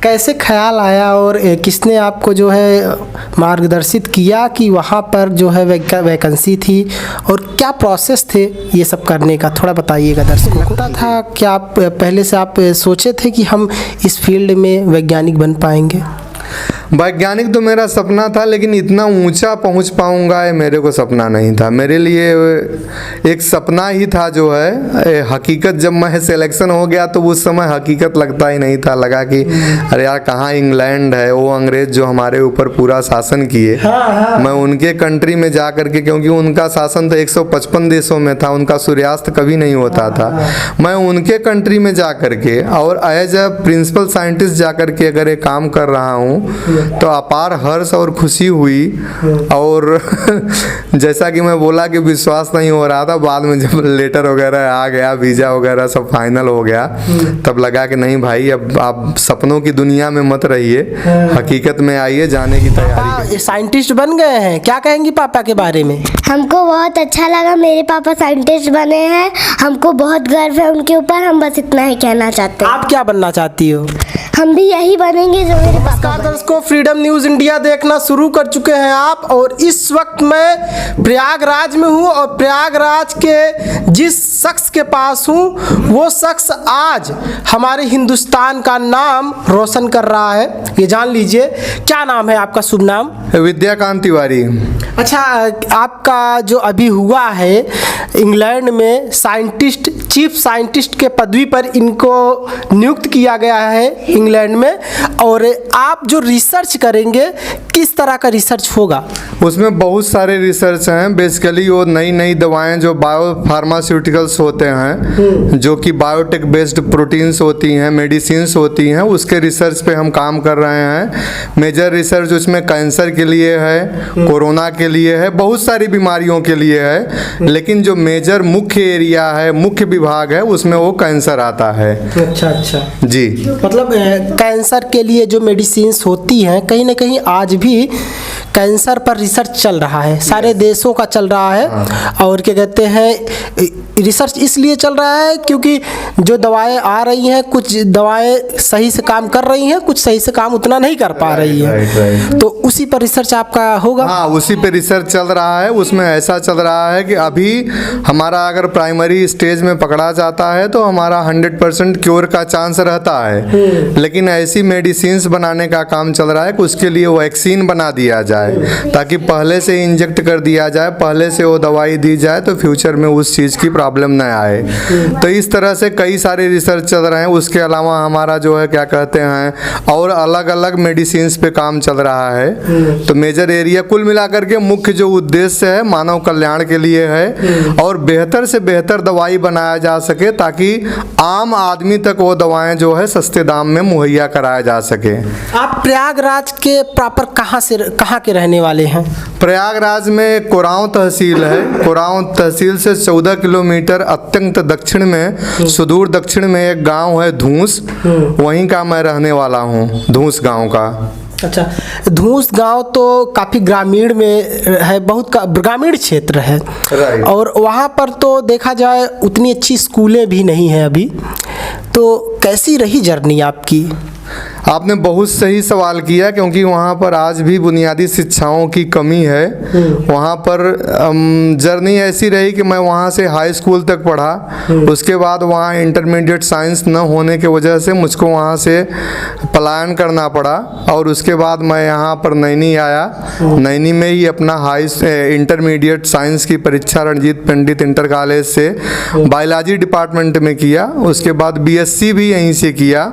कैसे ख्याल आया और किसने आपको जो है मार्गदर्शित किया कि वहाँ पर जो है वैकेंसी थी और क्या प्रोसेस थे ये सब करने का, थोड़ा बताइएगा दर्शकों को। पता था कि आप पहले से आप सोचे थे कि हम इस फील्ड में वैज्ञानिक बन पाएंगे? वैज्ञानिक तो मेरा सपना था, लेकिन इतना ऊंचा पहुंच पाऊंगा ये मेरे को सपना नहीं था। मेरे लिए एक सपना ही था जो है हकीकत। जब मैं सिलेक्शन हो गया तो उस समय हकीकत लगता ही नहीं था, लगा कि अरे यार कहाँ इंग्लैंड है, वो अंग्रेज जो हमारे ऊपर पूरा शासन किए। मैं उनके कंट्री में जा करके, क्योंकि उनका शासन तो 155 देशों में था, उनका सूर्यास्त कभी नहीं होता था। मैं उनके कंट्री में जा करके और एज ए प्रिंसिपल साइंटिस्ट जा करके अगर ये काम कर रहा हूँ तो अपार हर्ष और खुशी हुई। और जैसा कि मैं बोला कि विश्वास नहीं हो रहा था, बाद में जब लेटर वगैरह आ गया, वीज़ा वगैरह सब फाइनल हो गया, तब लगा कि नहीं भाई, अब आप सपनों की दुनिया में मत रहिए, हकीकत में आइए, जाने की तैयारी। साइंटिस्ट बन गए हैं, क्या कहेंगी पापा के बारे में? हमको बहुत अच्छा लगा, मेरे पापा साइंटिस्ट बने हैं, हमको बहुत गर्व है उनके ऊपर। हम बस इतना ही कहना चाहते हैं। आप क्या बनना चाहती हो? हम भी यही बनेंगे जो मेरे पापा। दर्शकों, फ्रीडम न्यूज़ इंडिया देखना शुरू कर चुके हैं आप, और इस वक्त मैं प्रयागराज में हूं और प्रयागराज के जिस शख्स के पास हूं वो शख्स आज हमारे हिंदुस्तान का नाम रोशन कर रहा है। ये जान लीजिए, क्या नाम है आपका? शुभ नाम? विद्याकांत तिवारी। अच्छा, आपका जो अभी हुआ है इंग्लैंड में साइंटिस्ट, चीफ साइंटिस्ट के पदवी पर इनको नियुक्त किया गया है इंग्लैंड में, और आप जो रिसर्च करेंगे किस तरह का रिसर्च होगा? उसमें बहुत सारे रिसर्च हैं। बेसिकली वो नई नई दवाएं जो बायो फार्मास्यूटिकल्स होते हैं, जो कि बायोटेक बेस्ड प्रोटीन्स होती हैं, मेडिसिन्स होती हैं, उसके रिसर्च पे हम काम कर रहे हैं। मेजर रिसर्च उसमें कैंसर के लिए है, कोरोना के लिए है, बहुत सारी बीमारियों के लिए है, लेकिन जो मेजर मुख्य एरिया है, मुख्य विभाग है, उसमें वो कैंसर आता है। अच्छा अच्छा जी। मतलब कैंसर के लिए जो मेडिसिन्स होती हैं, कहीं ना कहीं आज भी कैंसर पर रिसर्च चल रहा है, सारे देशों का चल रहा है। और क्या कहते हैं, रिसर्च इसलिए चल रहा है क्योंकि जो दवाएं आ रही हैं, कुछ दवाएं सही से काम कर रही हैं, कुछ सही से काम उतना नहीं कर पा रही है। तो उसी पर रिसर्च आपका होगा? हाँ, उसी पे रिसर्च चल रहा है। उसमें ऐसा चल रहा है कि अभी हमारा अगर प्राइमरी स्टेज में पकड़ा जाता है तो हमारा 100% क्योर का चांस रहता है, लेकिन ऐसी मेडिसिन्स बनाने का काम चल रहा है कि उसके लिए वैक्सीन बना दिया जाए, ताकि पहले से इंजेक्ट कर दिया जाए, पहले से वो दवाई दी जाए, तो फ्यूचर में उस चीज़ की प्रॉब्लम न आए। तो इस तरह से कई सारे रिसर्च चल रहे हैं। उसके अलावा हमारा जो है क्या कहते हैं, और अलग अलग मेडिसिन्स पे काम चल रहा है। तो मेजर एरिया कुल मिलाकर के मुख्य जो उद्देश्य है मानव कल्याण के लिए है, और बेहतर से बेहतर दवाई बनाया जा सके, ताकि आम आदमी तक वो दवाएं जो है सस्ते दाम में मुहैया कराया जा सके। आप प्रयागराज के प्रॉपर कहाँ के रहने वाले हैं? प्रयागराज में कोरांव तहसील है। कोरांव तहसील से 14 किलोमीटर अत्यंत दक्षिण में, सुदूर दक्षिण में एक गांव है धूस, वहीं का मैं रहने वाला हूँ, धूस गांव का। अच्छा, धूस गांव तो काफ़ी ग्रामीण में है, बहुत ग्रामीण क्षेत्र है, और वहाँ पर तो देखा जाए उतनी अच्छी स्कूलें भी नहीं हैं अभी। तो कैसी रही जर्नी आपकी? आपने बहुत सही सवाल किया, क्योंकि वहाँ पर आज भी बुनियादी शिक्षाओं की कमी है। वहाँ पर जर्नी ऐसी रही कि मैं वहाँ से हाई स्कूल तक पढ़ा, उसके बाद वहाँ इंटरमीडिएट साइंस न होने की वजह से मुझको वहाँ से पलायन करना पड़ा, और उसके बाद मैं यहाँ पर नैनी आया। नैनी में ही अपना इंटरमीडिएट साइंस की परीक्षा रणजीत पंडित इंटर कॉलेज से बायोलॉजी डिपार्टमेंट में किया। उसके बाद बीएससी भी यहीं से किया,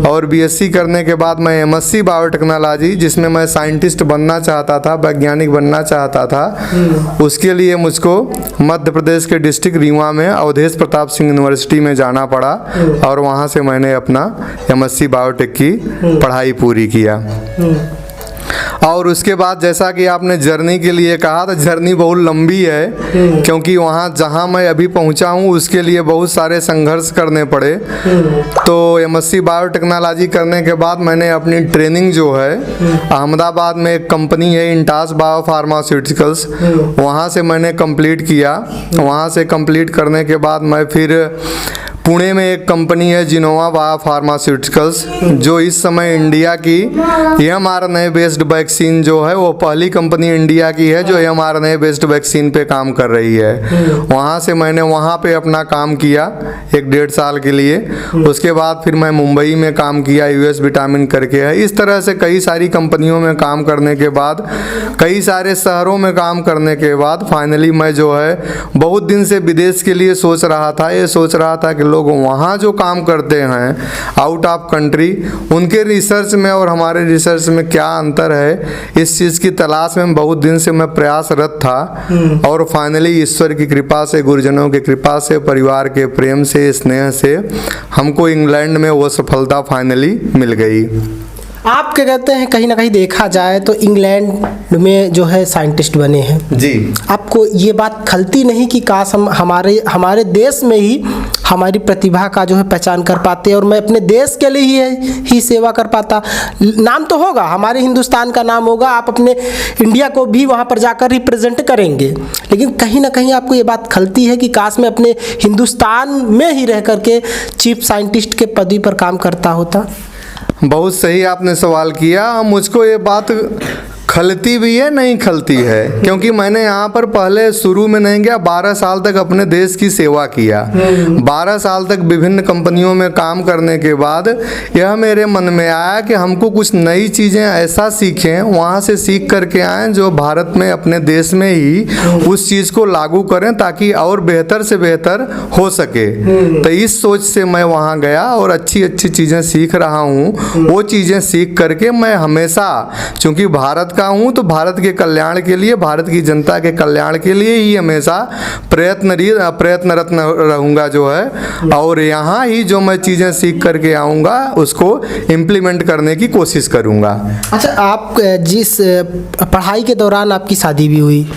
और बीएससी करने के बाद मैं एमएससी बायोटेक्नोलॉजी, जिसमें मैं साइंटिस्ट बनना चाहता था, वैज्ञानिक बनना चाहता था, उसके लिए मुझको मध्य प्रदेश के डिस्ट्रिक्ट रीवा में अवधेश प्रताप सिंह यूनिवर्सिटी में जाना पड़ा, और वहाँ से मैंने अपना एमएससी बायोटेक की पढ़ाई पूरी किया। और उसके बाद जैसा कि आपने जर्नी के लिए कहा, तो जर्नी बहुत लंबी है, क्योंकि वहाँ जहाँ मैं अभी पहुँचा हूँ उसके लिए बहुत सारे संघर्ष करने पड़े। तो एमएससी बायोटेक्नोलॉजी करने के बाद मैंने अपनी ट्रेनिंग जो है अहमदाबाद में एक कंपनी है इंटास बायो फार्मास्यूटिकल्स, वहाँ से मैंने कंप्लीट किया। वहाँ से कंप्लीट करने के बाद मैं फिर पुणे में एक कंपनी है जिनोवा बायो फार्मास्यूटिकल्स, जो इस समय इंडिया की mRNA बेस्ड वैक्सीन जो है वो पहली कंपनी इंडिया की है जो mRNA बेस्ड वैक्सीन पे काम कर रही है। वहाँ से मैंने वहाँ पे अपना काम किया 1-1.5 साल के लिए। उसके बाद फिर मैं मुंबई में काम किया, US विटामिन करके है। इस तरह से कई सारी कंपनियों में काम करने के बाद, कई सारे शहरों में काम करने के बाद फाइनली मैं जो है बहुत दिन से विदेश के लिए सोच रहा था। ये सोच रहा था कि लोग वहाँ जो काम करते हैं आउट ऑफ कंट्री, उनके रिसर्च में और हमारे रिसर्च में क्या अंतर है, इस चीज़ की तलाश में बहुत दिन से मैं प्रयासरत था। और फाइनली ईश्वर की कृपा से, गुरुजनों की कृपा से, परिवार के प्रेम से, स्नेह से हमको इंग्लैंड में वो सफलता फाइनली मिल गई। आप क्या कहते हैं, कहीं ना कहीं देखा जाए तो इंग्लैंड में जो है साइंटिस्ट बने हैं जी। आपको ये बात खलती नहीं कि काश हम हमारे देश में ही हमारी प्रतिभा का जो है पहचान कर पाते और मैं अपने देश के लिए ही सेवा कर पाता। नाम तो होगा, हमारे हिंदुस्तान का नाम होगा, आप अपने इंडिया को भी वहाँ पर जाकर रिप्रेजेंट करेंगे, लेकिन कहीं ना कहीं आपको ये बात खलती है कि काश मैं अपने हिंदुस्तान में ही रह करके चीफ साइंटिस्ट के पदवी पर काम करता होता। बहुत सही आपने सवाल किया। मुझको ये बात खलती भी है, नहीं खलती है, क्योंकि मैंने यहाँ पर पहले शुरू में नहीं गया, 12 साल तक अपने देश की सेवा किया। 12 साल तक विभिन्न कंपनियों में काम करने के बाद यह मेरे मन में आया कि हमको कुछ नई चीज़ें ऐसा सीखें, वहाँ से सीख करके आएँ जो भारत में अपने देश में ही उस चीज़ को लागू करें ताकि और बेहतर से बेहतर हो सके। तो इस सोच से मैं वहाँ गया और अच्छी अच्छी चीज़ें सीख रहा हूँ। वो चीज़ें सीख करके मैं हमेशा, चूँकि भारत का हूँ तो भारत के कल्याण के लिए, भारत की जनता के कल्याण के लिए ही हमेशा प्रयत्नरत रहूँगा जो है। और यहाँ ही जो मैं चीज़ें सीख करके आऊँगा उसको इम्प्लीमेंट करने की कोशिश करूँगा। अच्छा, आप जिस पढ़ाई के दौरान आपकी शादी भी हुई?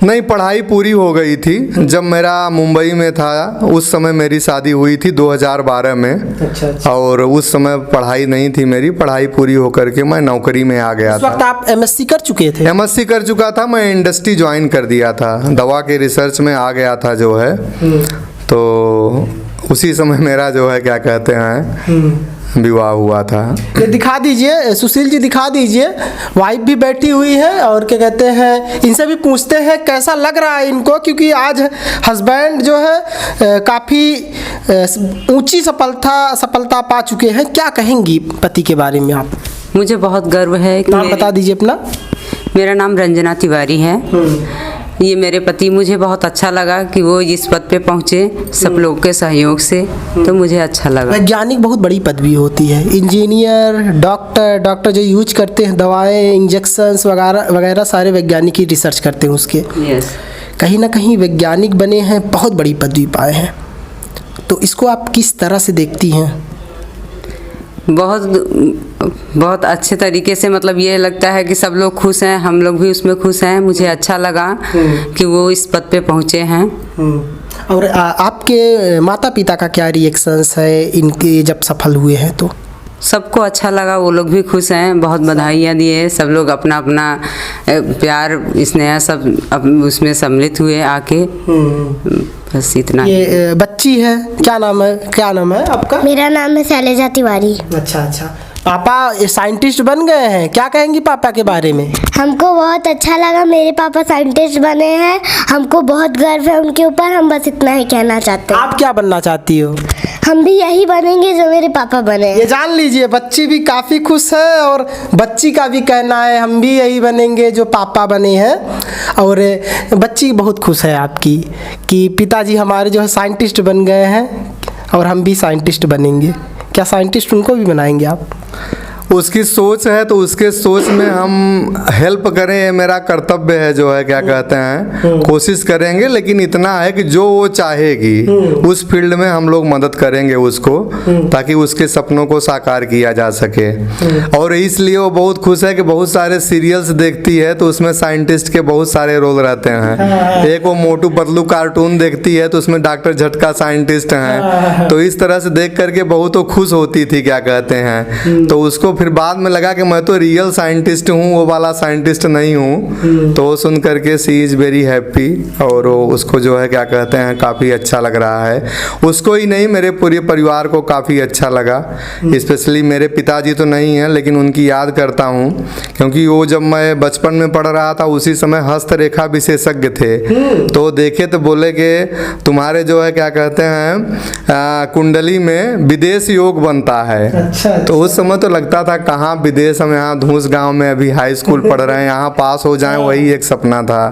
नहीं, पढ़ाई पूरी हो गई थी। जब मेरा मुंबई में था उस समय मेरी शादी हुई थी 2012 में। अच्छा। और उस समय पढ़ाई नहीं थी मेरी, पढ़ाई पूरी होकर के मैं नौकरी में आ गया उस था। वक्त आप MSc कर चुके थे? MSc कर चुका था मैं, इंडस्ट्री ज्वाइन कर दिया था, दवा के रिसर्च में आ गया था जो है। तो उसी समय मेरा जो है क्या कहते हैं विवाह हुआ था। ये दिखा दीजिए सुशील जी, दिखा दीजिए। वाइफ भी बैठी हुई है और क्या कहते हैं, इनसे भी पूछते हैं कैसा लग रहा है इनको, क्योंकि आज हस्बैंड जो है काफ़ी ऊंची सफलता पा चुके हैं। क्या कहेंगी पति के बारे में आप? मुझे बहुत गर्व है कि नाम बता दीजिए अपना। मेरा नाम रंजना तिवारी है। ये मेरे पति, मुझे बहुत अच्छा लगा कि वो इस पद पे पहुँचे सब लोगों के सहयोग से, तो मुझे अच्छा लगा। वैज्ञानिक बहुत बड़ी पदवी होती है, इंजीनियर, डॉक्टर जो यूज करते हैं दवाएं, इंजेक्शंस वगैरह वगैरह, सारे वैज्ञानिक ही रिसर्च करते हैं उसके। यस। कहीं ना कहीं वैज्ञानिक बने हैं, बहुत बड़ी पदवी पाए हैं, तो इसको आप किस तरह से देखती हैं? बहुत अच्छे तरीके से, मतलब ये लगता है कि सब लोग खुश हैं, हम लोग भी उसमें खुश हैं। मुझे अच्छा लगा कि वो इस पद पे पहुँचे हैं। और आपके माता पिता का क्या रिएक्शंस है इनके जब सफल हुए हैं? तो सबको अच्छा लगा, वो लोग भी खुश हैं, बहुत बधाइयाँ दिए। सब लोग अपना अपना प्यार स्नेह सब उसमें सम्मिलित हुए आके। बस इतना। ये बच्ची है, क्या नाम है आपका? मेरा नाम है शैलजा तिवारी। अच्छा। पापा साइंटिस्ट बन गए हैं, क्या कहेंगी पापा के बारे में? हमको बहुत अच्छा लगा, मेरे पापा साइंटिस्ट बने हैं, हमको बहुत गर्व है उनके ऊपर। हम बस इतना ही कहना चाहते हैं। आप क्या बनना चाहती हो? हम भी यही बनेंगे जो मेरे पापा बने हैं। ये जान लीजिए, बच्ची भी काफ़ी खुश है और बच्ची का भी कहना है हम भी यही बनेंगे जो पापा बने हैं। और बच्ची बहुत खुश है आपकी कि पिताजी हमारे जो है साइंटिस्ट बन गए हैं और हम भी साइंटिस्ट बनेंगे। क्या साइंटिस्ट उनको भी बनाएंगे आप? उसकी सोच है तो उसके सोच में हम हेल्प करें, ये मेरा कर्तव्य है जो है क्या कहते हैं, कोशिश करेंगे। लेकिन इतना है कि जो वो चाहेगी उस फील्ड में हम लोग मदद करेंगे उसको, ताकि उसके सपनों को साकार किया जा सके। और इसलिए वो बहुत खुश है कि बहुत सारे सीरियल्स देखती है तो उसमें साइंटिस्ट के बहुत सारे रोल रहते हैं। एक वो मोटू पतलू कार्टून देखती है तो उसमें डॉक्टर झटका साइंटिस्ट हैं। तो इस तरह से देख करके बहुत वो खुश होती थी क्या कहते हैं। तो उसको फिर बाद में लगा कि मैं तो रियल साइंटिस्ट हूँ, वो वाला साइंटिस्ट नहीं हूँ। तो वो सुन करके सी इज़ वेरी हैप्पी, और उसको जो है क्या कहते हैं काफ़ी अच्छा लग रहा है। उसको ही नहीं, मेरे पूरे परिवार को काफ़ी अच्छा लगा। स्पेशली मेरे पिताजी तो नहीं हैं, लेकिन उनकी याद करता हूँ, क्योंकि वो जब मैं बचपन में पढ़ रहा था उसी समय हस्तरेखा विशेषज्ञ थे। तो देखे तो बोले कि तुम्हारे जो है क्या कहते हैं कुंडली में विदेश योग बनता है। अच्छा। तो उस समय तो लगता था कहाँ विदेश, हम यहाँ धूस गांव में अभी हाई स्कूल पढ़ रहे हैं, यहाँ पास हो जाएं वही एक सपना था।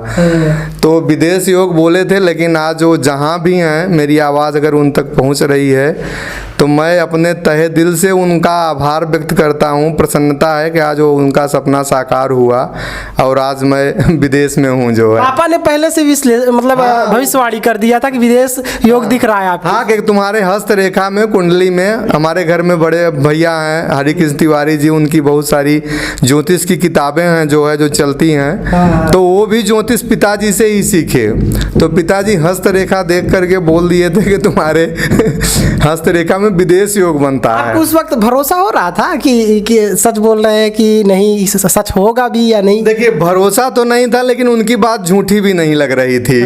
तो विदेश योग बोले थे, लेकिन आज वो जहाँ भी हैं, मेरी आवाज़ अगर उन तक पहुँच रही है तो मैं अपने तहे दिल से उनका आभार व्यक्त करता हूँ। प्रसन्नता है कि आज वो उनका सपना साकार हुआ और आज मैं विदेश में हूँ जो है। पापा ने पहले से मतलब भविष्यवाणी कर दिया था कि विदेश योग दिख रहा है आपको। हाँ, कि तुम्हारे हस्तरेखा में कुंडली में, हमारे घर में बड़े भैया हैं हरिकृष्ण तिवारी जी, उनकी बहुत सारी ज्योतिष की किताबें हैं जो चलती हैं। तो वो भी ज्योतिष पिताजी से ही सीखे। तो पिताजी हस्तरेखा देख करके बोल दिए थे कि तुम्हारे हस्तरेखा में विदेश योग बनता है। आपको उस वक्त भरोसा हो रहा था कि सच बोल रहे हैं कि नहीं, सच होगा भी या नहीं? देखिए, भरोसा तो नहीं था, लेकिन उनकी बात झूठी भी नहीं लग रही थी।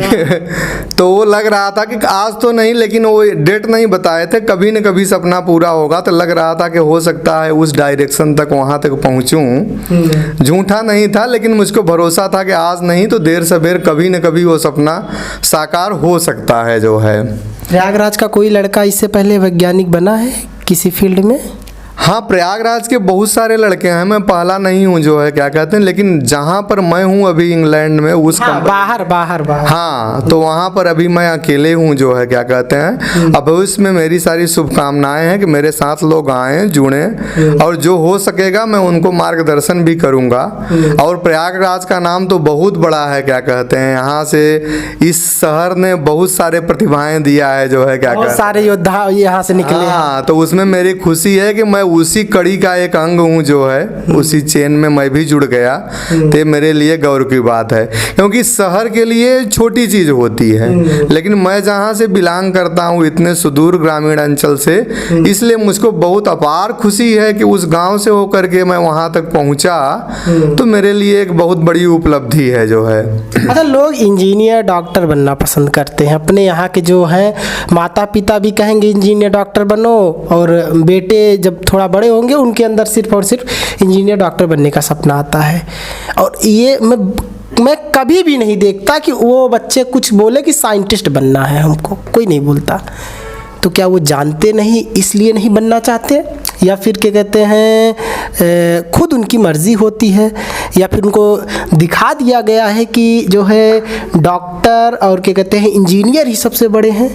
तो वो लग रहा था कि आज तो नहीं, लेकिन वो डेट नहीं बताए थे, कभी न कभी सपना पूरा होगा। तो लग रहा था कि हो सकता है उस डायरेक्शन तक, वहाँ तक पहुँचूँ। झूठा नहीं था, लेकिन मुझको भरोसा था कि आज नहीं तो देर सबेर कभी न कभी वो सपना साकार हो सकता है जो है। प्रयागराज का कोई लड़का इससे पहले वैज्ञानिक बना है किसी फील्ड में? हाँ, प्रयागराज के बहुत सारे लड़के हैं, मैं पहला नहीं हूँ जो है क्या कहते हैं, लेकिन जहाँ पर मैं हूँ अभी इंग्लैंड में उस बाहर। हाँ, तो वहाँ पर अभी मैं अकेले हूँ जो है क्या कहते हैं। अब उसमें मेरी सारी शुभकामनाएं हैं कि मेरे साथ लोग आए जुड़े, और जो हो सकेगा मैं उनको मार्गदर्शन भी करूँगा। और प्रयागराज का नाम तो बहुत बड़ा है क्या कहते हैं, यहाँ से इस शहर ने बहुत सारे प्रतिभाएं दिया है जो है क्या कहते हैं, सारे योद्धा यहाँ से निकले। हाँ, तो उसमें मेरी खुशी है कि मैं उसी कड़ी का एक अंग हूँ जो है, उसी चेन में मैं भी जुड़ गया। तो मेरे लिए गौरव की बात है, क्योंकि शहर के लिए छोटी चीज़ होती है, लेकिन मैं जहाँ से बिलोंग करता हूँ इतने सुदूर ग्रामीण अंचल से, इसलिए मुझको बहुत अपार खुशी है कि उस गांव से होकर के मैं वहाँ तक पहुँचा। तो मेरे लिए एक बहुत बड़ी उपलब्धि है जो है। अच्छा, लोग इंजीनियर डॉक्टर बनना पसंद करते हैं। अपने यहाँ के जो हैं माता पिता भी कहेंगे इंजीनियर डॉक्टर बनो, और बेटे जब थोड़ा बड़े होंगे उनके अंदर सिर्फ और सिर्फ इंजीनियर डॉक्टर बनने का सपना आता है। और ये मैं कभी भी नहीं देखता कि वो बच्चे कुछ बोले कि साइंटिस्ट बनना है हमको, कोई नहीं बोलता। तो क्या वो जानते नहीं इसलिए नहीं बनना चाहते, या फिर क्या कहते हैं खुद उनकी मर्ज़ी होती है, या फिर उनको दिखा दिया गया है कि जो है डॉक्टर और क्या कहते हैं इंजीनियर ही सबसे बड़े हैं?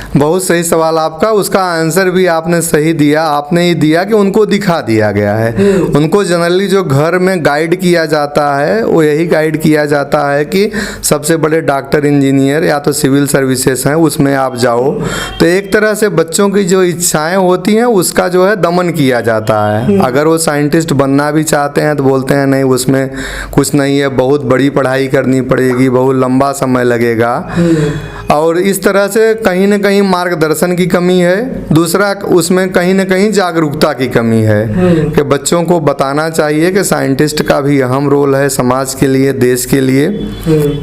बहुत सही सवाल आपका, उसका आंसर भी आपने सही दिया। आपने ही दिया कि उनको दिखा दिया गया है। उनको जनरली जो घर में गाइड किया जाता है वो यही गाइड किया जाता है कि सबसे बड़े डॉक्टर, इंजीनियर या तो सिविल सर्विसेज हैं उसमें आप जाओ। तो एक तरह से बच्चों की जो इच्छाएं होती हैं उसका जो है दमन किया जाता है। अगर वो साइंटिस्ट बनना भी चाहते हैं तो बोलते हैं नहीं, उसमें कुछ नहीं है, बहुत बड़ी पढ़ाई करनी पड़ेगी, बहुत लंबा समय लगेगा। और इस तरह से कहीं न कहीं मार्गदर्शन की कमी है। दूसरा, उसमें कहीं न कहीं जागरूकता की कमी है कि बच्चों को बताना चाहिए कि साइंटिस्ट का भी अहम रोल है समाज के लिए, देश के लिए।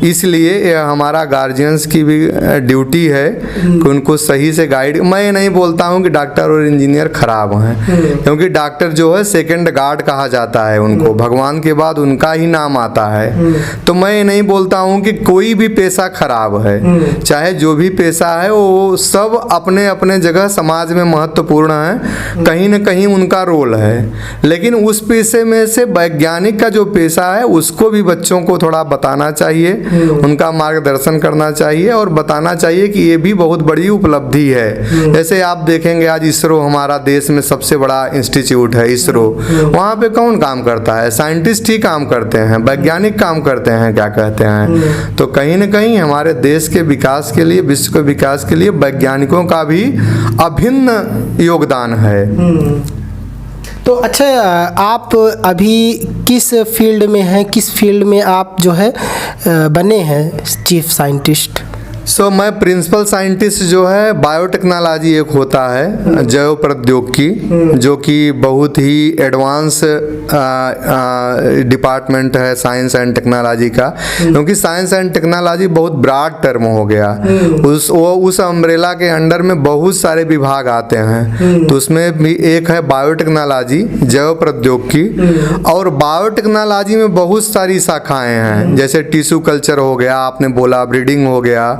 इसलिए यह हमारा गार्जियंस की भी ड्यूटी है कि उनको सही से गाइड। मैं ये नहीं बोलता हूँ कि डॉक्टर और इंजीनियर खराब हैं, क्योंकि डॉक्टर जो है सेकंड गॉड कहा जाता है उनको, भगवान के बाद उनका ही नाम आता है। तो मैं ये नहीं बोलता हूँ कि कोई भी पेशा खराब है, चाहे जो भी पेशा है वो सब अपने अपने जगह समाज में महत्वपूर्ण है, कहीं न कहीं उनका रोल है। लेकिन उस पेशे में से वैज्ञानिक का जो पेशा है उसको भी बच्चों को थोड़ा बताना चाहिए, उनका मार्गदर्शन करना चाहिए और बताना चाहिए कि ये भी बहुत बड़ी उपलब्धि है। जैसे आप देखेंगे आज इसरो हमारा देश में सबसे बड़ा इंस्टीट्यूट है इसरो, वहाँ पे कौन काम करता है? साइंटिस्ट ही काम करते हैं, वैज्ञानिक काम करते हैं क्या कहते हैं। तो कहीं न कहीं हमारे देश के विकास के लिए, विश्व के विकास के लिए वैज्ञानिकों का भी अभिन्न योगदान है। तो अच्छा, आप अभी किस फील्ड में हैं, किस फील्ड में आप जो है बने हैं चीफ साइंटिस्ट? मैं प्रिंसिपल साइंटिस्ट जो है बायोटेक्नोलॉजी एक होता है जैव प्रौद्योगिकी, जो कि बहुत ही एडवांस डिपार्टमेंट है साइंस एंड टेक्नोलॉजी का, क्योंकि साइंस एंड टेक्नोलॉजी बहुत ब्रॉड टर्म हो गया। उस अम्ब्रेला के अंडर में बहुत सारे विभाग आते हैं, तो उसमें भी एक है बायोटेक्नोलॉजी जैव प्रौद्योगिकी। और बायोटेक्नोलॉजी में बहुत सारी शाखाएं हैं, जैसे टिश्यू कल्चर हो गया, आपने बोला ब्रीडिंग हो गया,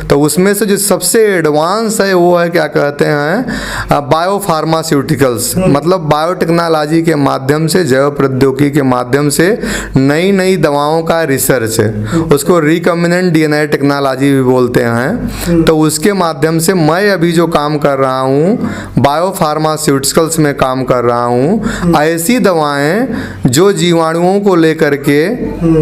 तो उसमें से जो सबसे एडवांस है वो है क्या कहते हैं बायो फार्मास्यूटिकल्स, मतलब बायोटेक्नोलॉजी के माध्यम से जैव प्रौद्योगिकी के माध्यम से नई नई दवाओं का रिसर्च, उसको रिकम्बिनेंट डीएनए टेक्नोलॉजी भी बोलते हैं। तो उसके माध्यम से मैं अभी जो काम कर रहा हूँ बायो फार्मास्यूटिकल्स में काम कर रहा हूँ। ऐसी दवाएं जो जीवाणुओं को लेकर के,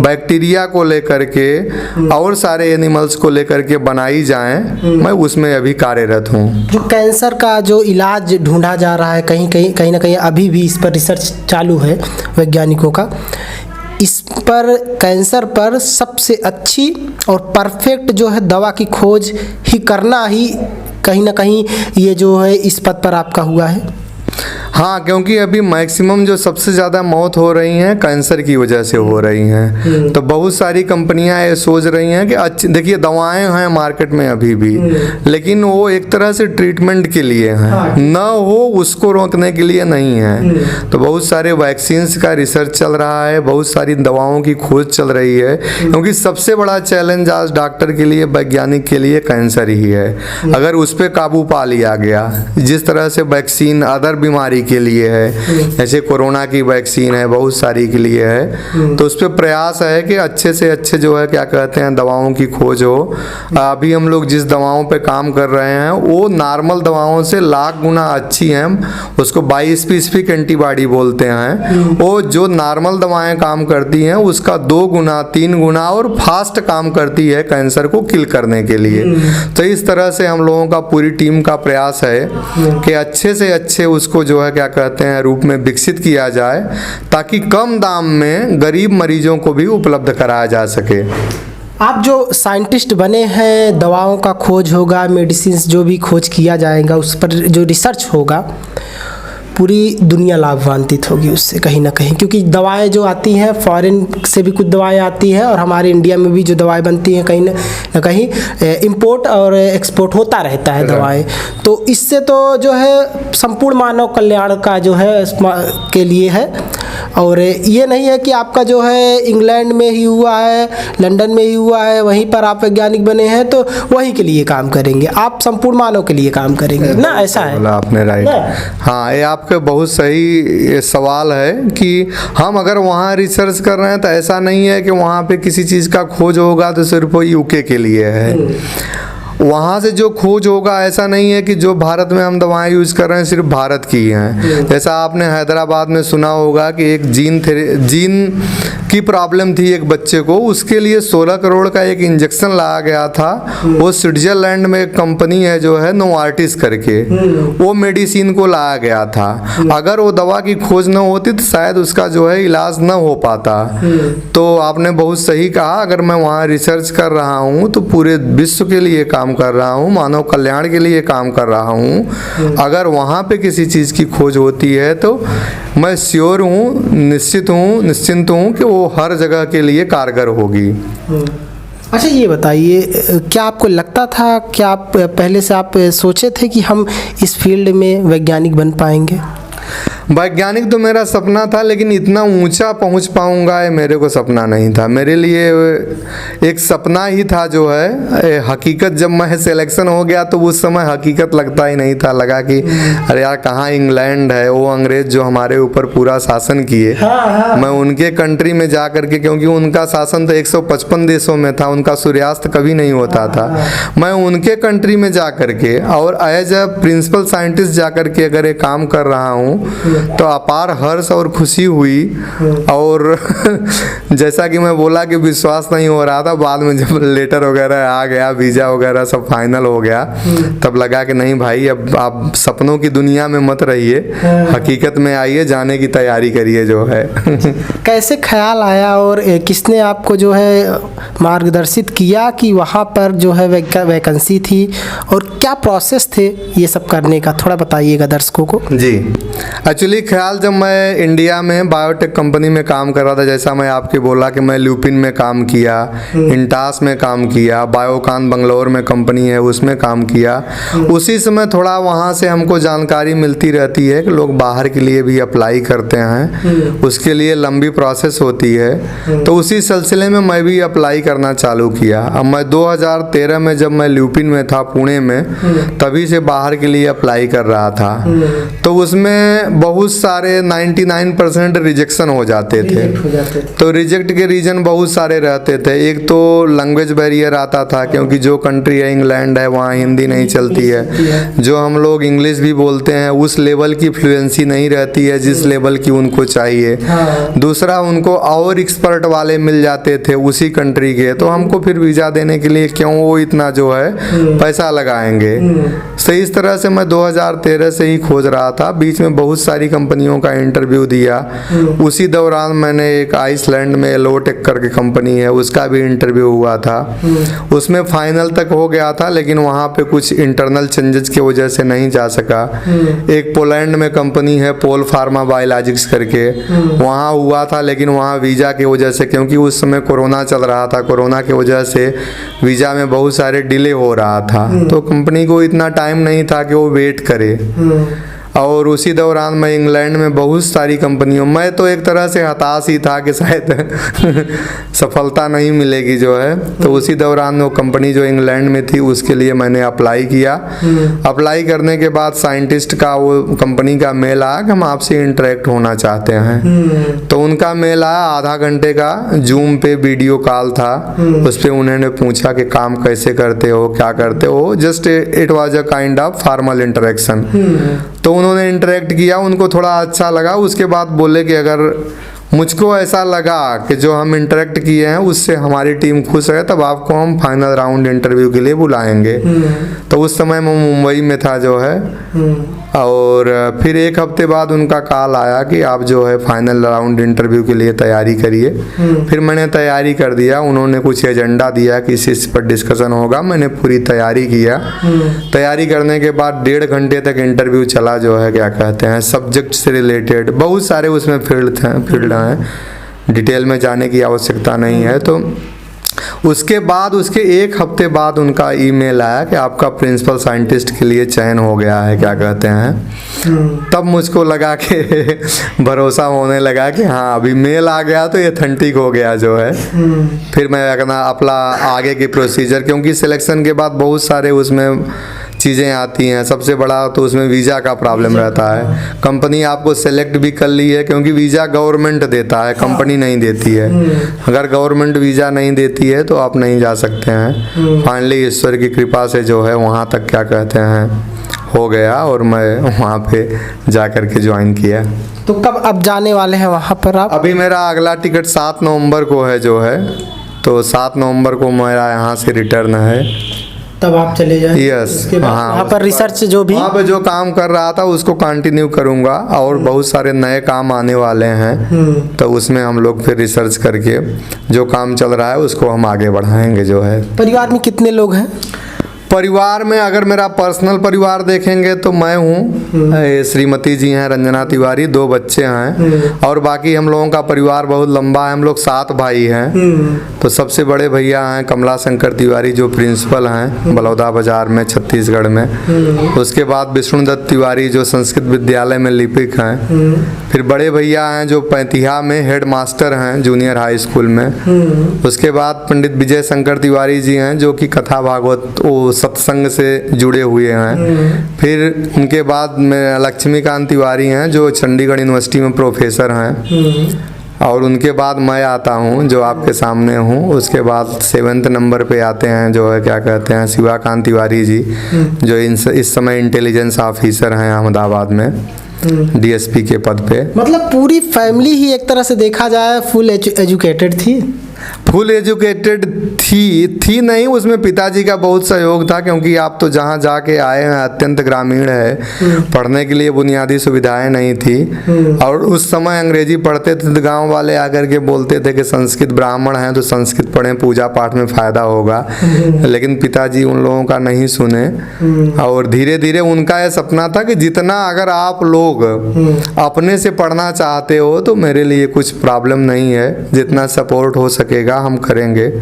बैक्टीरिया को लेकर के और सारे एनिमल्स को लेकर के बनाई जाएं, मैं उसमें अभी कार्यरत हूँ। जो कैंसर का जो इलाज ढूंढा जा रहा है, कहीं ना कहीं अभी भी इस पर रिसर्च चालू है वैज्ञानिकों का, इस पर कैंसर पर सबसे अच्छी और परफेक्ट जो है दवा की खोज ही करना ही कहीं ना कहीं ये जो है इस पद पर आपका हुआ है। हाँ, क्योंकि अभी मैक्सिमम जो सबसे ज़्यादा मौत हो रही हैं कैंसर की वजह से हो रही हैं। तो बहुत सारी कंपनियां ये सोच रही हैं कि अच्छी, देखिए दवाएं हैं मार्केट में अभी भी, लेकिन वो एक तरह से ट्रीटमेंट के लिए हैं, न हो उसको रोकने के लिए नहीं है। तो बहुत सारे वैक्सीन्स का रिसर्च चल रहा है, बहुत सारी दवाओं की खोज चल रही है, क्योंकि सबसे बड़ा चैलेंज आज डॉक्टर के लिए, वैज्ञानिक के लिए कैंसर ही है। अगर उस पर काबू पा लिया गया, जिस तरह से वैक्सीन अदर बीमारी के लिए है, जैसे कोरोना की वैक्सीन है, बहुत सारी के लिए है, तो उस पर प्रयास है कि अच्छे से अच्छे जो है क्या कहते हैं दवाओं की खोज हो। अभी हम लोग जिस दवाओं पे काम कर रहे हैं वो नॉर्मल दवाओं से लाख गुना अच्छी हैं, उसको बाई स्पेसिफिक एंटीबॉडी बोलते हैं। वो जो नॉर्मल दवाएं काम करती हैं उसका 2 गुना 3 गुना और फास्ट काम करती है कैंसर को किल करने के लिए। तो इस तरह से हम लोगों का पूरी टीम का प्रयास है कि अच्छे से अच्छे उसको जो है क्या कहते हैं रूप में विकसित किया जाए, ताकि कम दाम में गरीब मरीजों को भी उपलब्ध कराया जा सके। आप जो साइंटिस्ट बने हैं, दवाओं का खोज होगा, मेडिसिन जो भी खोज किया जाएगा उस पर जो रिसर्च होगा, पूरी दुनिया लाभान्वित होगी उससे कहीं ना कहीं, क्योंकि दवाएं जो आती हैं फॉरेन से भी कुछ दवाएं आती हैं और हमारे इंडिया में भी जो दवाएं बनती हैं कहीं ना कहीं इंपोर्ट और एक्सपोर्ट होता रहता है दवाएं। तो इससे तो जो है संपूर्ण मानव कल्याण का जो है के लिए है, और ये नहीं है कि आपका जो है इंग्लैंड में ही हुआ है, लंदन में ही हुआ है, वहीं पर आप वैज्ञानिक बने हैं तो वहीं के लिए काम करेंगे, आप संपूर्ण मानव के लिए काम करेंगे ना, ऐसा है? आपने राइट। हाँ, ये आपका बहुत सही सवाल है कि हम अगर वहाँ रिसर्च कर रहे हैं तो ऐसा नहीं है कि वहाँ पे किसी चीज़ का खोज होगा तो सिर्फ वो यूके के लिए है। वहाँ से जो खोज होगा ऐसा नहीं है कि जो भारत में हम दवाएं यूज़ कर रहे हैं सिर्फ भारत की हैं। जैसा आपने हैदराबाद में सुना होगा कि एक जीन की प्रॉब्लम थी एक बच्चे को, उसके लिए 16 करोड़ का एक इंजेक्शन लाया गया था। वो स्विट्जरलैंड में एक कंपनी है जो है नोवार्टिस करके, वो मेडिसिन को लाया गया था। अगर वो दवा की खोज न होती तो शायद उसका जो है इलाज न हो पाता। तो आपने बहुत सही कहा, अगर मैं वहाँ रिसर्च कर रहा हूँ तो पूरे विश्व के लिए काम कर रहा हूँ, मानव कल्याण के लिए काम कर रहा हूँ। अगर वहाँ पे किसी चीज़ की खोज होती है तो मैं श्योर हूँ, निश्चिंत हूँ कि वो हर जगह के लिए कारगर होगी। अच्छा, ये बताइए, क्या आपको लगता था, क्या आप पहले से आप सोचे थे कि हम इस फील्ड में वैज्ञानिक बन पाएंगे? वैज्ञानिक तो मेरा सपना था, लेकिन इतना ऊंचा पहुंच पाऊंगा ये मेरे को सपना नहीं था। मेरे लिए एक सपना ही था जो है हकीकत। जब मैं सिलेक्शन हो गया तो उस समय हकीकत लगता ही नहीं था, लगा कि अरे यार कहाँ इंग्लैंड है, वो अंग्रेज जो हमारे ऊपर पूरा शासन किए, मैं उनके कंट्री में जा करके, क्योंकि उनका शासन तो 155 देशों में था, उनका सूर्यास्त कभी नहीं होता था। मैं उनके कंट्री में जा करके और एज अ प्रिंसिपल साइंटिस्ट जा करके अगर ये काम कर रहा हूँ तो अपार हर्ष और खुशी हुई। और जैसा कि मैं बोला कि विश्वास नहीं हो रहा था, बाद में जब लेटर वगैरह आ गया, वीज़ा वगैरह सब फाइनल हो गया, तब लगा कि नहीं भाई, अब आप सपनों की दुनिया में मत रहिए, हकीकत में आइए, जाने की तैयारी करिए जो है। कैसे ख्याल आया और किसने आपको जो है मार्गदर्शित किया कि वहाँ पर जो है वैकेंसी थी, और क्या प्रोसेस थे ये सब करने का, थोड़ा बताइएगा दर्शकों को। जी, एक्चुअली ख्याल जब मैं इंडिया में बायोटेक कंपनी में काम कर रहा था, जैसा मैं आपके बोला कि मैं ल्यूपिन में काम किया, इंटास में काम किया, बायोकान बंगलोर में कंपनी है उसमें काम किया, उसी समय थोड़ा वहाँ से हमको जानकारी मिलती रहती है कि लोग बाहर के लिए भी अप्लाई करते हैं, उसके लिए लंबी प्रोसेस होती है। तो उसी सिलसिले में मैं भी अप्लाई करना चालू किया। अब मैं 2013 में जब मैं ल्यूपिन में था पुणे में, तभी से बाहर के लिए अप्लाई कर रहा था। तो उसमें बहुत सारे 99% रिजेक्शन हो जाते थे। तो रिजेक्ट के रीजन बहुत सारे रहते थे। एक तो लैंग्वेज बैरियर आता था, क्योंकि जो कंट्री है इंग्लैंड है, वहाँ हिंदी नहीं चलती है। जो हम लोग इंग्लिश भी बोलते हैं उस लेवल की फ्लुएंसी नहीं रहती है जिस लेवल की उनको चाहिए। दूसरा, उनको और एक्सपर्ट वाले मिल जाते थे उसी कंट्री के, तो हमको फिर वीज़ा देने के लिए क्यों वो इतना जो है पैसा लगाएंगे। तो इस तरह से मैं 2013 से ही खोज रहा था। बीच में बहुत सारी कंपनियों का इंटरव्यू दिया। उसी दौरान मैंने एक आइसलैंड में एलोटेक करके कंपनी है, उसका भी इंटरव्यू हुआ था। उसमें फाइनल तक हो गया था, लेकिन वहाँ पे कुछ इंटरनल चेंजेस की वजह से नहीं जा सका। एक पोलैंड में कंपनी है पोल फार्मा बायोलॉजिक्स करके, वहाँ हुआ था, लेकिन वहाँ वीज़ा की वजह से, क्योंकि उस समय कोरोना चल रहा था, कोरोना की वजह से वीज़ा में बहुत सारे डिले हो रहा था। तो कंपनी को इतना टाइम नहीं था कि वो वेट करे। और उसी दौरान मैं इंग्लैंड में बहुत सारी कंपनियों, मैं तो एक तरह से हताश ही था कि शायद सफलता नहीं मिलेगी जो है। तो उसी दौरान वो कंपनी जो इंग्लैंड में थी उसके लिए मैंने अप्लाई किया। अप्लाई करने के बाद साइंटिस्ट का, वो कंपनी का मेल आया कि हम आपसे इंटरेक्ट होना चाहते हैं। तो उनका मेल आया, आधा घंटे का जूम पे वीडियो कॉल था। उस पर उन्होंने पूछा कि काम कैसे करते हो, क्या करते हो। Just it was a kind of formal interaction. तो उन्होंने इंटरेक्ट किया, उनको थोड़ा अच्छा लगा। उसके बाद बोले कि अगर मुझको ऐसा लगा कि जो हम इंटरेक्ट किए हैं उससे हमारी टीम खुश है, तब आपको हम फाइनल राउंड इंटरव्यू के लिए बुलाएंगे। तो उस समय मैं मुंबई में था जो है। और फिर एक हफ्ते बाद उनका कॉल आया कि आप जो है फाइनल राउंड इंटरव्यू के लिए तैयारी करिए। फिर मैंने तैयारी कर दिया। उन्होंने कुछ एजेंडा दिया कि इस पर डिस्कशन होगा। मैंने पूरी तैयारी किया। तैयारी करने के बाद 1.5 घंटे तक इंटरव्यू चला जो है, क्या कहते हैं, सब्जेक्ट से रिलेटेड बहुत सारे उसमें फील्ड हैं, डिटेल में जाने की आवश्यकता नहीं है। तो उसके बाद, उसके एक हफ्ते बाद उनका ईमेल आया कि आपका प्रिंसिपल साइंटिस्ट के लिए चयन हो गया है, क्या कहते हैं। तब मुझको लगा कि भरोसा होने लगा कि हाँ, अभी मेल आ गया तो ये ऑथेंटिक हो गया जो है। फिर मैं अपना आगे की प्रोसीजर, क्योंकि सिलेक्शन के बाद बहुत सारे उसमें चीज़ें आती हैं। सबसे बड़ा तो उसमें वीज़ा का प्रॉब्लम रहता है। कंपनी आपको सेलेक्ट भी कर ली है, क्योंकि वीज़ा गवर्नमेंट देता है, कंपनी नहीं देती है। अगर गवर्नमेंट वीज़ा नहीं देती है तो आप नहीं जा सकते हैं। फाइनली ईश्वर की कृपा से जो है वहाँ तक, क्या कहते हैं, हो गया और मैं वहाँ पे जा कर के ज्वाइन किया। तो कब अब जाने वाले हैं वहाँ पर आप? अभी मेरा अगला टिकट 7 नवंबर को है जो है। तो 7 नवंबर को मेरा यहाँ से रिटर्न है, तब आप चले जाएंगे। यस, हाँ, वहाँ पर रिसर्च जो भी वहाँ पे जो काम कर रहा था उसको कंटिन्यू करूँगा। और बहुत सारे नए काम आने वाले हैं, तो उसमें हम लोग फिर रिसर्च करके जो काम चल रहा है उसको हम आगे बढ़ाएंगे जो है। परिवार में कितने लोग हैं? परिवार में अगर मेरा पर्सनल परिवार देखेंगे तो मैं हूँ, श्रीमती जी हैं रंजना तिवारी, 2 बच्चे हैं, और बाकी हम लोगों का परिवार बहुत लंबा है। हम लोग 7 भाई हैं। तो सबसे बड़े भैया हैं कमला शंकर तिवारी, जो प्रिंसिपल हैं बलौदा बाजार में, छत्तीसगढ़ में। उसके बाद विष्णुदत्त तिवारी, जो संस्कृत विद्यालय में लिपिक हैं। फिर बड़े भैया हैं जो पैंतिहा में हेड मास्टर हैं जूनियर हाई स्कूल में। उसके बाद पंडित विजय शंकर तिवारी जी हैं, जो कि कथा भागवत सत्संग से जुड़े हुए हैं। फिर उनके बाद में लक्ष्मीकांत तिवारी हैं, जो चंडीगढ़ यूनिवर्सिटी में प्रोफेसर हैं। और उनके बाद मैं आता हूँ जो आपके सामने हूँ। उसके बाद 7th नंबर पे आते हैं जो है, क्या कहते हैं, शिवाकांत तिवारी जी, जो इस समय इंटेलिजेंस ऑफिसर हैं अहमदाबाद में। डीएसपी के पद पे। मतलब पूरी फैमिली ही एक तरह से देखा जाए फुल एजुकेटेड थी। फुल एजुकेटेड थी नहीं, उसमें पिताजी का बहुत सहयोग था, क्योंकि आप तो जहाँ जाके आए हैं अत्यंत ग्रामीण है, पढ़ने के लिए बुनियादी सुविधाएं नहीं थी। और उस समय अंग्रेजी पढ़ते थे तो गांव वाले आकर के बोलते थे कि संस्कृत ब्राह्मण हैं तो संस्कृत पढ़ें, पूजा पाठ में फ़ायदा होगा। लेकिन पिताजी उन लोगों का नहीं सुने, और धीरे धीरे उनका यह सपना था कि जितना अगर आप लोग अपने से पढ़ना चाहते हो तो मेरे लिए कुछ प्रॉब्लम नहीं है, जितना सपोर्ट हो सकेगा हम करेंगे।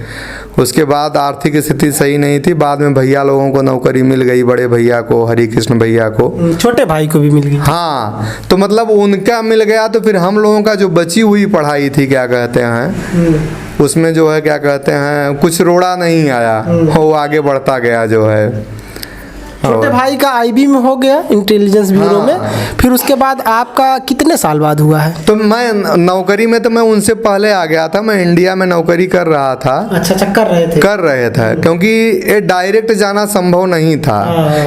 उसके बाद आर्थिक स्थिति सही नहीं थी, बाद में भैया लोगों को नौकरी मिल गई, बड़े भैया को, हरि कृष्ण भैया को, छोटे भाई को भी मिल गई। हाँ, तो मतलब उनका मिल गया तो फिर हम लोगों का जो बची हुई पढ़ाई थी, क्या कहते हैं उसमें जो है, क्या कहते हैं, कुछ रोड़ा नहीं आया, वो आगे बढ़ता गया जो है। छोटे भाई का आईबी में हो गया, इंटेलिजेंस ब्यूरो में। फिर उसके बाद आपका कितने साल बाद हुआ है? तो मैं नौकरी में तो मैं उनसे पहले आ गया था, मैं इंडिया में नौकरी कर रहा था। अच्छा, कर रहे थे क्योंकि ये डायरेक्ट जाना संभव नहीं था,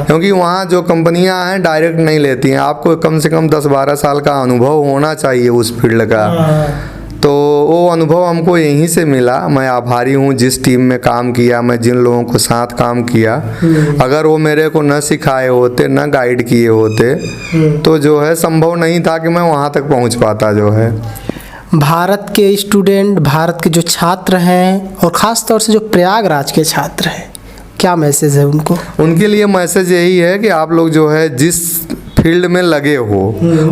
क्योंकि वहाँ जो कंपनियां हैं डायरेक्ट नहीं लेती हैं, आपको कम से कम 10-12 साल का अनुभव होना चाहिए उस फील्ड का। तो वो अनुभव हमको यहीं से मिला। मैं आभारी हूँ जिस टीम में काम किया, मैं जिन लोगों को साथ काम किया, अगर वो मेरे को न सिखाए होते, न गाइड किए होते, तो जो है संभव नहीं था कि मैं वहाँ तक पहुँच पाता जो है। भारत के स्टूडेंट, भारत के जो छात्र हैं, और ख़ास तौर से जो प्रयागराज के छात्र हैं, क्या मैसेज है उनको? उनके लिए मैसेज यही है कि आप लोग जो है जिस फील्ड में लगे हो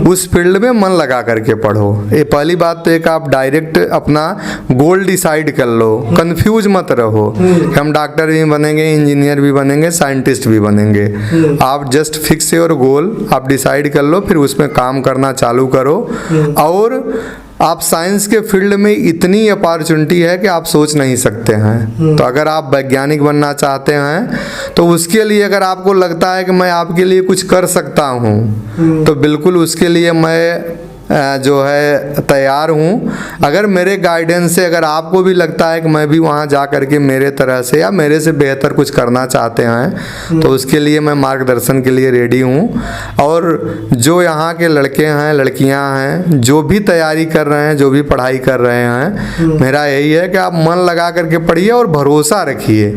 उस फील्ड में मन लगा करके पढ़ो। ये पहली बात तो एक, आप डायरेक्ट अपना गोल डिसाइड कर लो, कंफ्यूज मत रहो कि हम डॉक्टर भी बनेंगे, इंजीनियर भी बनेंगे, साइंटिस्ट भी बनेंगे। आप जस्ट फिक्स योर गोल, आप डिसाइड कर लो, फिर उसमें काम करना चालू करो। और आप साइंस के फील्ड में इतनी अपॉर्चुनिटी है कि आप सोच नहीं सकते हैं। तो अगर आप वैज्ञानिक बनना चाहते हैं तो उसके लिए अगर आपको लगता है कि मैं आपके लिए कुछ कर सकता हूँ, तो बिल्कुल उसके लिए मैं जो है तैयार हूँ। अगर मेरे गाइडेंस से अगर आपको भी लगता है कि मैं भी वहाँ जा करके मेरे तरह से या मेरे से बेहतर कुछ करना चाहते हैं, तो उसके लिए मैं मार्गदर्शन के लिए रेडी हूँ। और जो यहाँ के लड़के हैं, लड़कियाँ हैं, जो भी तैयारी कर रहे हैं, जो भी पढ़ाई कर रहे हैं, मेरा यही है कि आप मन लगा करके पढ़िए और भरोसा रखिए।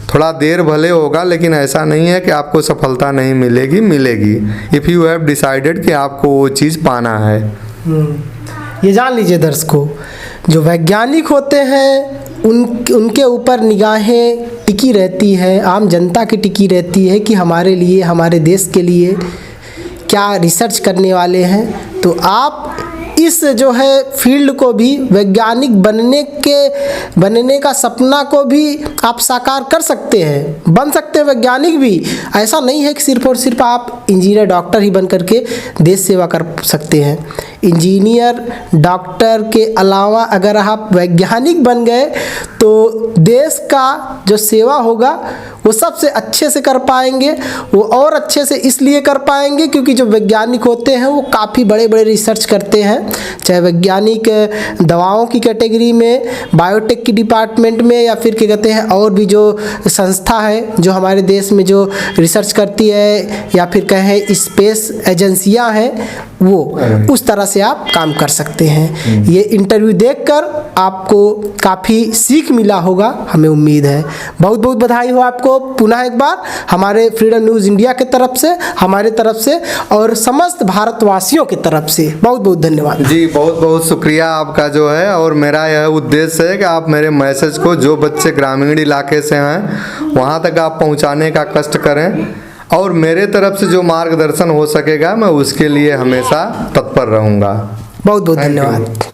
थोड़ा देर भले होगा, लेकिन ऐसा नहीं है कि आपको सफलता नहीं मिलेगी, मिलेगी। इफ़ यू हैव डिसाइडेड कि आपको वो चीज़ पाना है। ये जान लीजिए दर्शकों, जो वैज्ञानिक होते हैं उनके ऊपर निगाहें टिकी रहती है, आम जनता की टिकी रहती है कि हमारे लिए, हमारे देश के लिए क्या रिसर्च करने वाले हैं। तो आप इस जो है फील्ड को भी, वैज्ञानिक बनने का सपना को भी आप साकार कर सकते हैं, बन सकते हैं वैज्ञानिक भी। ऐसा नहीं है कि सिर्फ और सिर्फ आप इंजीनियर, डॉक्टर ही बन करके देश सेवा कर सकते हैं। इंजीनियर, डॉक्टर के अलावा अगर आप वैज्ञानिक बन गए तो देश का जो सेवा होगा वो सबसे अच्छे से कर पाएंगे। वो और अच्छे से इसलिए कर पाएंगे क्योंकि जो वैज्ञानिक होते हैं वो काफ़ी बड़े बड़े रिसर्च करते हैं, चाहे वैज्ञानिक दवाओं की कैटेगरी में, बायोटेक की डिपार्टमेंट में, या फिर क्या कहते हैं और भी जो संस्था है जो हमारे देश में जो रिसर्च करती है, या फिर कहें स्पेस एजेंसियां हैं, वो उस तरह से आप काम कर सकते हैं। ये इंटरव्यू देखकर आपको काफ़ी सीख मिला होगा, हमें उम्मीद है। बहुत बहुत बधाई हो आपको पुनः एक बार हमारे फ्रीडम न्यूज़ इंडिया की तरफ से, हमारे तरफ से और समस्त भारतवासियों की तरफ से बहुत बहुत धन्यवाद जी। बहुत बहुत शुक्रिया आपका जो है। और मेरा यह उद्देश्य है कि आप मेरे मैसेज को, जो बच्चे ग्रामीण इलाके से हैं वहाँ तक आप पहुँचाने का कष्ट करें, और मेरे तरफ से जो मार्गदर्शन हो सकेगा मैं उसके लिए हमेशा तत्पर रहूँगा। बहुत बहुत धन्यवाद।